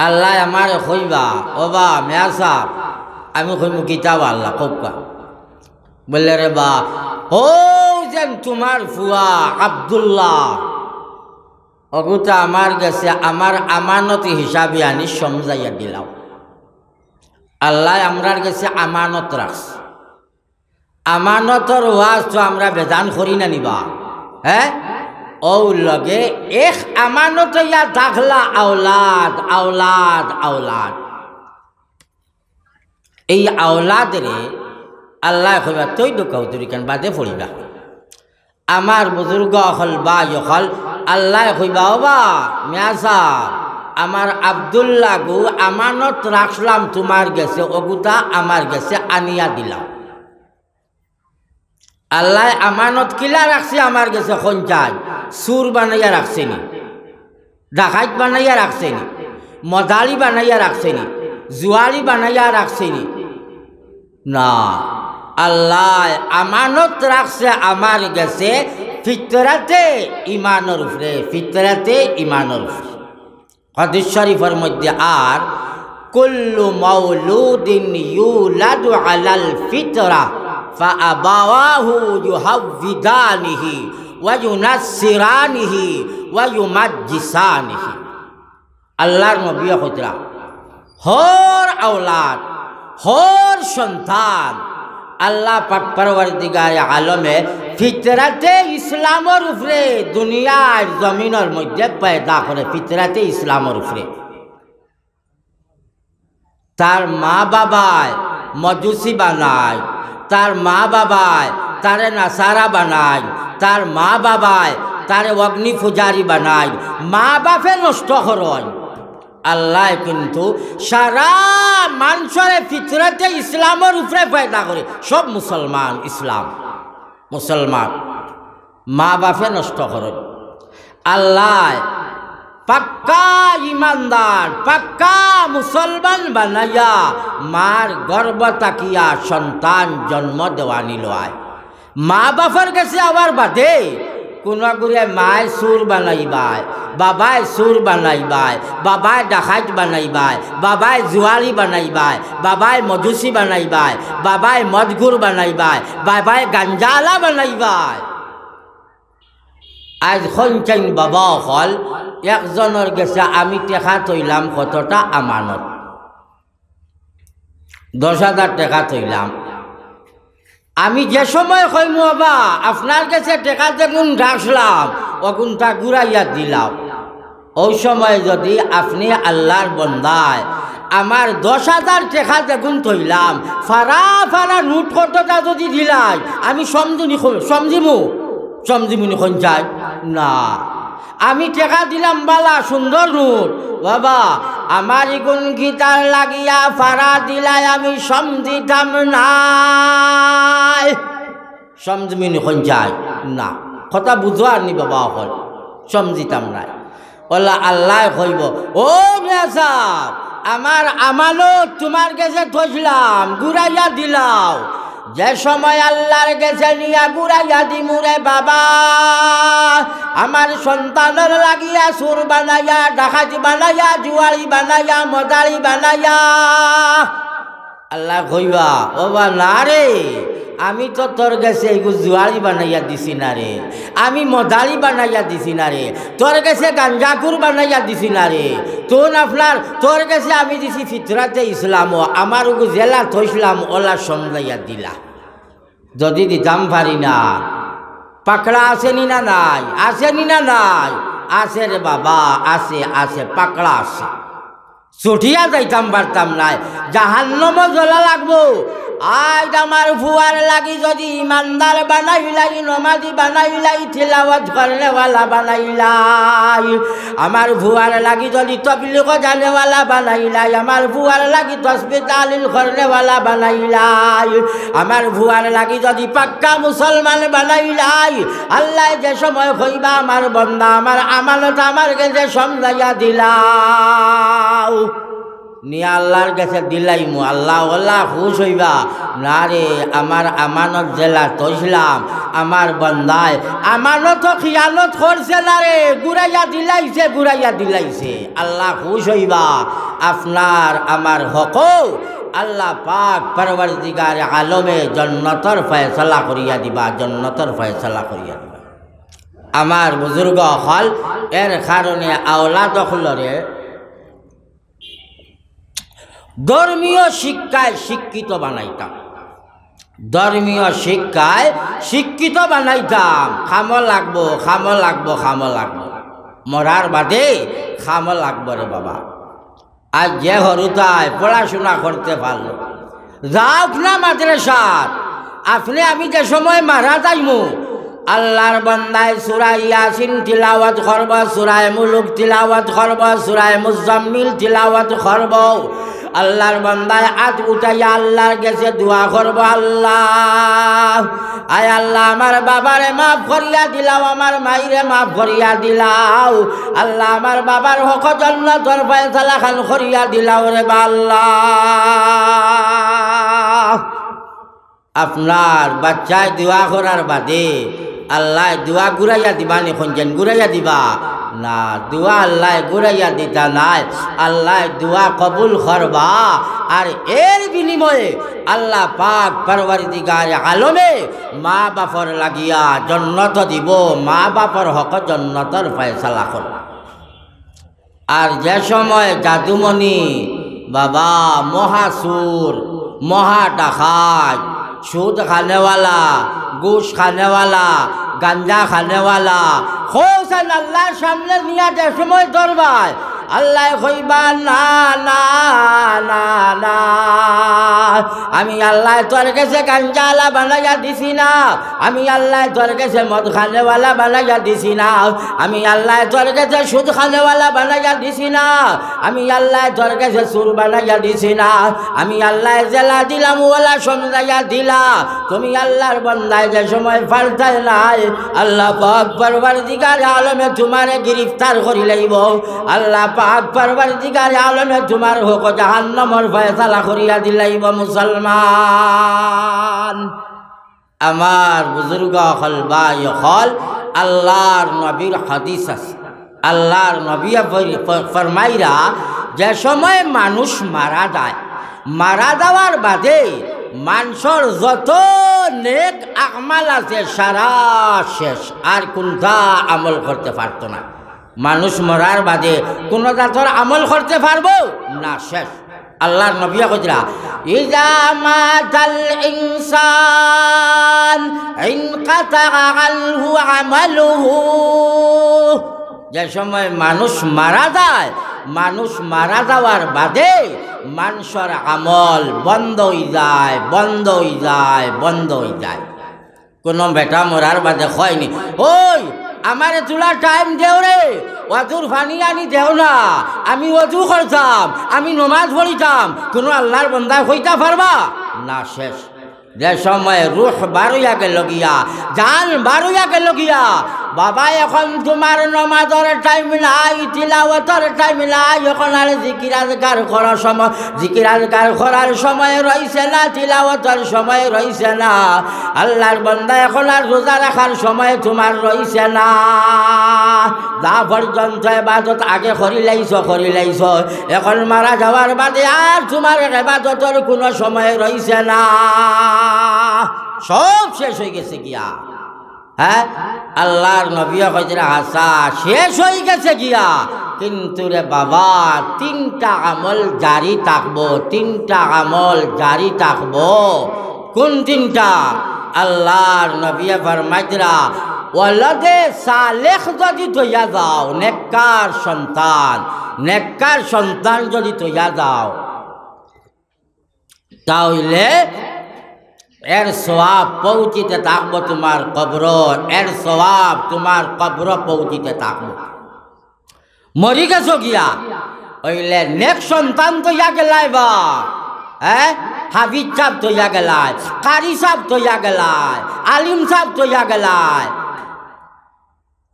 আল্লাহ আমার কইবা ওবা মেয়া সাহ আমি কইমু কিতাব আল্লাহ কৌকা বললে রে বা ও যেন তোমার ফুয়া আব্দুল্লাহ অগুতা আমার গেছে আমার আমানত হিসাবে আনি সমজাইয়া দিলাম। আল্লাহ আমরার গেছে আমানত রাখছে। আমানতর ওয়াজ তো আমরা বেদান করি না নিবা হ্যাঁ ও লগে এক আমানত ইয়া দাখলা আওলাদ আওলাদ আওলাদ এই আওলাদ রে আল্লাহ কইবা তুই দোকাও তুই কেন বাদে পড়িবা আমার বুজুর্গ হল বা হল আল্লাহ কইবা ওবা মিয়াসা আমার আব্দুল্লাহ গু আমানত রাখলাম তোমার গেছে ওগুতা আমার গেছে আনিয়া দিলাম। আল্লাহ আমানত কিলা রাখছে আমার গেছে খঞ্চাই সুর বানাইয়া রাখছেনি, ডাকাইত বানাইয়া রাখছেনি, মদালি বানাইয়া রাখছেনি, জুয়ারি বানাইয়া রাখছেনি না। আল্লাহ আমানত রাখছে আমার গেছে ফিতরাতে ইমানের উপরে, ফিতরাতে ইমানের উপরে। হাদিস শরীফের মধ্যে আর কুল্লু মাউলুদিন ইউলাদু আলাল ফিতরা ফাআবাওয়াহু ইউহাউবিদানিহি ওয়া ইউনাসসিরানিহি ওয়া ইউমাজ্জিসানিহি। আল্লাহর নবী কইতরা হর আওলাদ হর সন্তান আল্লাহ পাক পরওয়ারদিগার আলমে ফিতরাতে ইসলামের উপরে দুনিয়ার জমিনের মধ্যে পয়দা করে, ফিতরাতে ইসলামের উপরে। তার মা বাবায় মজুসি বানায়, তার মা বাবায় তারে নাসারা বানায়, তার মা বাবায় তারে অগ্নি পূজারি বানায়, মা বাপে নষ্ট হয়। আল্লাহ কিন্তু সারা মানুষের ফিতরাতে ইসলামের উপরে পয়দা করে, সব মুসলমান ইসলাম মুসলমান, মা বাপে নষ্ট করে। আল্লাহ পাক্কা ইমানদার পাক্কা মুসলমান বানাইয়া মার গর্ব তাকিয়া সন্তান জন্ম দেওয়ানি লয়। মা বাপের কাছে আবার বাদে কোন গুড়ে মায় সুর বানাইবায়, বাবায় সুর বানাইবায়, বাবায় ডাকাইত বানাইবায়, বাবায় জুয়ারি বানাইবায়, বাবায় মজুসি বানাইবায়, বাবায় মদগুর বানাইবায়, বাবায় গাঞ্জালা বানাইবায়। আজ খঞ্চাইন বাবা হল একজনের গেছে আমি টেকা তৈলাম কতটা আমানত 10,000 টাকা তৈলাম। আমি যে সময় কইমু বাবা আপনার কাছে টাকা যেগুন রাখলাম ওগুনটা ঘুরাইয়া দিলাম, ওই সময় যদি আপনি আল্লাহর বন্দায় আমার 10,000 টাকা যেগুন তৈলাম ফারা ফারা নোট কতটা যদি দিলাই আমি সমঝিমুনি খঞ্চাই না। আমি টাকা দিলাম বালা সুন্দর নোট বাবা আমার গুণ গীতার লাগিয়া ফারা দিলাই আমি সমঝিতাম না, সমঝিমিনি খঞ্চাই না। কথা বুঝোয়ার নি বাবা হল সমঝিতাম নাই। ওলা আল্লাহ কইব ও মিয়া সাহেব আমার আমানত তোমার কাছে থইলাম ঘুরাইয়া দিলাও, যে সময় আল্লাহর কাছে নিয়া ঘুরাইয়া দিমুরে বাবা আমার সন্তানের লাগিয়া সুর বানাইয়া ডাকাতি বানাইয়া জুয়ারি বানাইয়া মদারি বানাইয়া। আল্লাহ কইবা ও বা না রে আমি তো তোর কাছে এইগুলো জুয়ারি বানাইয়া দিছি না রে, আমি মদারি বানাইয়া দিছি না রে, তোর কাছে গাঞ্জাকুর বানাইয়া দিছি না রে, তোর কাছে আমি দিছি ফিতরাতে ইসলাম, আমার ওগু জেলা থইসলাম ওলা সমলাইয়া দিলা। যদি দিতাম পারি না পাকড়া আসেনি না নাই, আসেনি না নাই, আছে রে বাবা আছে আছে পাকড়া আছে, ছুটিয়া যাইতাম পারতাম নাই, জাহান্নাম জ্বলা লাগবো। আজ আমার ফুয়ার লাগি যদি ইমানদার বানাইলাই, নমাজি বানাইলাই, তিলাওয়াত করনেওয়ালা বানাইলাই, আমার ফুয়ার লাগি যদি তবলিগ জানেওয়ালা বানাইলাই, আমার ফুয়ার লাগি তাসবিহ তাহলিল করনেওয়ালা বানাইলাই, আমার ফুয়ার লাগি যদি পাক্কা মুসলমান বানাইলাই, আল্লাহ যে সময় কইবা আমার বন্দা আমার আমানত আমার কাছে সমঝাইয়া দিলাও নিয়ে আল্লাহর কাছে দিলাইমু, আল্লাহ খুশ হইবা না রে আমার আমানত জেলা তৈলাম আমার বন্দায় আমানত খিয়ানত করছে না রে, ঘুরাইয়া দিলাইছে আল্লাহ খুশ হইবা। আপনার আমার হক আল্লাহ পাক পরবর্তীকার আলমে জন্নতর ফয়সালা করিয়া দিবা, জন্নতর ফয়সালা করিয়া দিবা। আমার বুজুর্গ হল এর কারণে আওলাদ হলরে ধর্মীয় শিক্ষায় শিক্ষিত বানাইতাম, ধর্মীয় শিক্ষায় শিক্ষিত বানাইতাম। খামো লাগবো, খামো লাগবো, খামো লাগবো, মরার বাদে খামো লাগবো রে বাবা। আজ যে হরুতায় পড়াশোনা করতে পারলো, যাওক না মাদ্রাসাত। আপনি আমি যে সময় মারা যাইমু, আল্লাহর বান্দায় সূরা ইয়াসিন তিলাওয়াত করব, সূরা মুলুক তিলাওয়াত করব, সূরা মুজাম্মিল তিলাওয়াত করব। আল্লাহর বান্দায় হাত উঠাইয়া আল্লাহর কাছে দোয়া করব, আল্লাহ আয় আল্লাহ আমার বাবারে মাফ করিয়া দিলাও, আমার মাইরে মাফ করিয়া দিলাও। আল্লাহ আমার বাবার হক জান্নাতের ফয়সালা খান করিয়া দিলাও রে আল্লাহ। আপনার বাচ্চায় দোয়া করার বাদে আল্লাহ দোয়া ঘুরাইয়া দিবা নি? খঞ্জেন ঘুরাইয়া দিবা না, দোয়া আল্লাহ ঘুরাইয়া দিতা নাই, আল্লাহ দোয়া কবুল করবা। আর এর বিনিময়ে আল্লাহ পাক পরবর্তীকার আলমে মা বাপর লাগিয়া জন্নত দিব, মা বাপর হক জন্নতর ফয়সালা করবা। আর যে সময় জাদুমণি বাবা মহাসুর, মহা ডাকাত, সুদ খানেওয়ালা, ঘুষ খানেওয়ালা, গাঞ্জা খানেওয়ালা হোসেন আল্লাহর সামনে নিয়ে যে সময় দরবায় আল্লাহ কইবা না না না না, আমি আল্লাহ তোর কাছে গাঞ্জাওয়ালা বানাইয়া দিছি না, আমি আল্লাহ তোর কাছে মদ খানেওয়ালা বানাইয়া দিছি না, আমি আল্লাহ তোর কাছে সুদ খানেওয়ালা বানাইয়া দিছি না, আমি আল্লাহ তোর কাছে সুর বানাইয়া দিছি না, আমি আল্লাহ জেলা দিলাম ওলা সমঝাইয়া দিলা। তুমি আল্লাহর বান্দায় যে সময় ফালতাই নাই, আল্লাহ পাক পরবর্তীকার আলমে তোমারে গ্রেফতার করি লইব। আল্লাহ পাক পরবর্তীকার আলমে তোমার হোক জাহান্নামের ফয়সালা করিয়া দিলাইব। মুসলমান আমার বুজুর্গ হল ভাই হল, আল্লাহর নবীর হাদিস আছে, আল্লাহর নবী ফরমাইরা যে সময় মানুষ মারা যায়, মারা যাওয়ার বাদে মানুষের যত নেক আমল আছে সারা শেষ, আর কোনটা আমল করতে পারতো না। মানুষ মরার বাদে কোন জাতর আমল করতে পারবো না, শেষ। আল্লাহর নবী কইরা ইজা মাতাল ইনসান ইনকাতা আনহু আমালুহু, যে সময় মানুষ মারা যায়, মানুষ মারা যাওয়ার বাদে মানুষের আমল বন্ধ হয়ে যায়, বন্ধ হয়ে যায়, বন্ধ হয়ে যায়। কোনো বেটা মরার বাদে হয়নি, ওই আমারে তোলা টাইম দেও রে, ওয়াজুর ফানি আনি দেও না, আমি ওয়াজু করতাম, আমি নমাজ পড়িতাম, কোনো আল্লাহর বান্দা হইতা পারবা না, শেষ। যে সময় রুহ বারুয়া গেল গিয়া, জান বারুয়া গেল গিয়া, বাবা এখন তোমার নমাজের টাইম নাই, তিলাওয়াতের টাইম নাই, এখন আর জিকির আজকার করার সময়, জিকির আজকার করার সময় রইছে না, তিলাওয়াতের সময় রইছে না, আল্লাহর বান্দা এখন আর রোজা রাখার সময় তোমার রইছে না। যা পর্যন্ত ইবাদত আগে করি লাইছ, এখন মারা যাওয়ার বাদে আর তোমার ইবাদতের কোনো সময় রইছে না, সব শেষ হয়ে গেছে গিয়া। হ্যাঁ, আল্লাহর নবী কইরা হাসা শেষ হয়ে গেছে গিয়া, কিন্তু রে বাবা তিনটা আমল জারি থাকবো, তিনটা আমল জারি থাকবো। কোন তিনটা? আল্লাহর নবী ফরমাইরা ওয়ালাদে সালেহ যদি তৈয়া যাও, নেককার সন্তান, নেককার সন্তান যদি তৈয়া যাও, তাহলে এর সওয়াব পৌঁছিতে থাকবো তোমার কবর, এর সওয়াব তোমার কবর পৌঁছিতে থাকবো। মরি গেছো গিয়া ওইলে নেক সন্তান তৈয়া গেলাই বা, হ্যাঁ, হাফিজ সাহেব তৈয়া গেলাই, কারি সাহেব তৈয়া গেলাই, আলিম সাহেব তৈয়া গেলাই,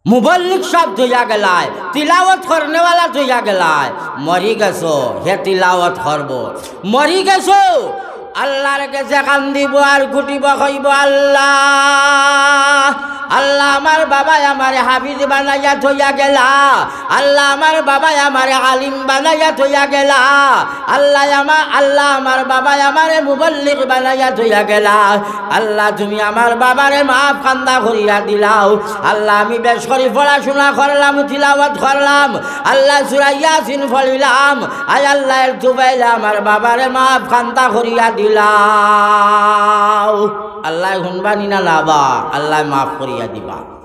মুবল্লিগ সাহেব তৈয়া গেলাই, তিলাওয়াত করনেওয়ালা তৈয়া গেলাই। মরি গেছো, হে তিলাওয়াত করবো। মরি গেছো, আল্লাহর কাছে কান্দিব আর ঘুটিব, কইব আল্লাহ আল্লাহ আমার বাবাই আমার হাফিজ বানাইয়া থইয়া গেলা আল্লাহ আমার বাবাই আমার আলিম বানাইয়া থইয়া গেলা আল্লাহ আমার বাবাই আমার মুবল্লিগ বানাইয়া থইয়া গেলা আল্লাহ তুমি আমার বাবারে মাফ কান্দা করিয়া দিলাও আল্লাহ আমি বেশ করে পড়াশোনা করলাম তিলাওয়াত করলাম আল্লাহ সূরা ইয়াসিন পড়িলাম আয় আল্লাহ তুবাইলা আমার বাবারে মাফ কান্দা করিয়া দিলাও আল্লাহ শুনবানি না লাবা আল্লাহ মাফ করিয়া দিবা।